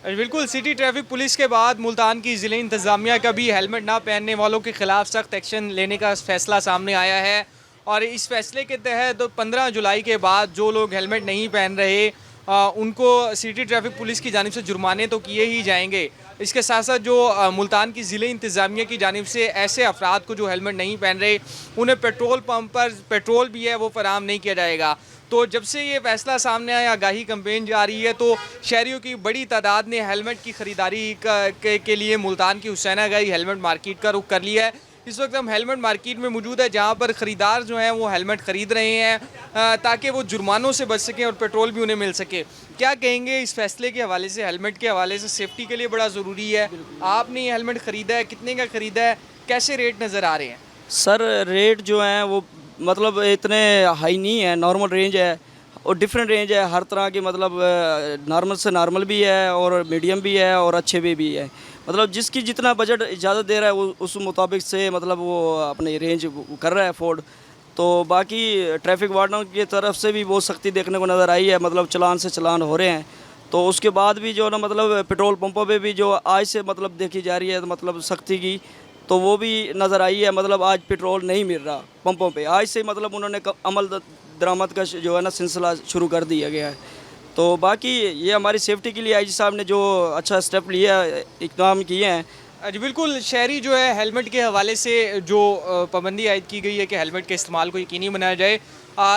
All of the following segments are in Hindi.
बिल्कुल, सिटी ट्रैफिक पुलिस के बाद मुल्तान की ज़िले इंतज़ामिया का भी हेलमेट ना पहनने वालों के खिलाफ सख्त एक्शन लेने का फैसला सामने आया है। और इस फैसले के तहत 15 जुलाई के बाद जो लोग हेलमेट नहीं पहन रहे उनको सिटी ट्रैफिक पुलिस की जानिब से जुर्माने तो किए ही जाएंगे। इसके साथ साथ जो मुल्तान की ज़िले इंतज़ामिया की जानिब से ऐसे अफराद को जो हेलमेट नहीं पहन रहे उन्हें पेट्रोल पंप पर पेट्रोल भी है वो फराहम नहीं किया जाएगा। तो जब से ये फैसला सामने आया, आगाही कैंपेन जारी है, तो शहरियों की बड़ी तादाद ने हेलमेट की ख़रीदारी के लिए मुल्तान की हुसैनागाई हेलमेट मार्केट का रुख कर लिया है। इस वक्त हम हेलमेट मार्केट में मौजूद है, जहाँ पर ख़रीदार जो हैं वो हेलमेट ख़रीद रहे हैं ताकि वो जुर्मानों से बच सकें और पेट्रोल भी उन्हें मिल सके। क्या कहेंगे इस फैसले के हवाले से? हेलमेट के हवाले से सेफ्टी के लिए बड़ा ज़रूरी है। आपने ये हेलमेट ख़रीदा है, कितने का ख़रीदा है, कैसे रेट नज़र आ रहे हैं? सर रेट जो हैं वो मतलब इतने हाई नहीं है, नॉर्मल रेंज है और डिफरेंट रेंज है हर तरह की। मतलब नॉर्मल से नॉर्मल भी है और मीडियम भी है और अच्छे भी है। मतलब जिसकी जितना बजट इजाज़त दे रहा है वो उस मुताबिक से मतलब वो अपनी रेंज कर रहा है अफोर्ड। तो बाकी ट्रैफिक वार्डन की तरफ से भी बहुत सख्ती देखने को नज़र आई है, मतलब चलान से चलान हो रहे हैं। तो उसके बाद भी जो ना मतलब पेट्रोल पंपों पे भी जो आज से मतलब देखी जा रही है मतलब सख्ती की, तो वो भी नज़र आई है। मतलब आज पेट्रोल नहीं मिल रहा पंपों पे, आज से मतलब उन्होंने अमल दरामद का जो है ना सिलसिला शुरू कर दिया गया है। तो बाकी ये हमारी सेफ्टी के लिए आईजी साहब ने जो अच्छा स्टेप लिया, इक़दाम किए हैं। जी बिल्कुल, शहरी जो है हेलमेट के हवाले से जो पाबंदी आयद की गई है कि हेलमेट के इस्तेमाल को यकीनी बनाया जाए,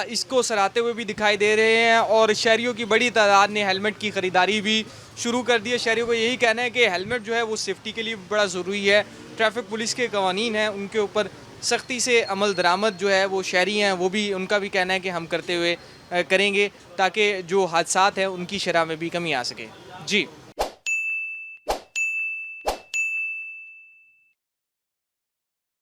इसको सराहते हुए भी दिखाई दे रहे हैं और शहरियों की बड़ी तादाद ने हेलमेट की ख़रीदारी भी शुरू कर दी है। शहरियों को यही कहना है कि हेलमेट जो है वो सेफ्टी के लिए बड़ा ज़रूरी है। ट्रैफिक पुलिस के कवानीन हैं उनके ऊपर सख्ती से अमल दरामद जो है वो शहरी हैं वो भी, उनका भी कहना है कि हम करते हुए करेंगे ताकि जो हादसात हैं उनकी शरह में भी कमी आ सके। जी।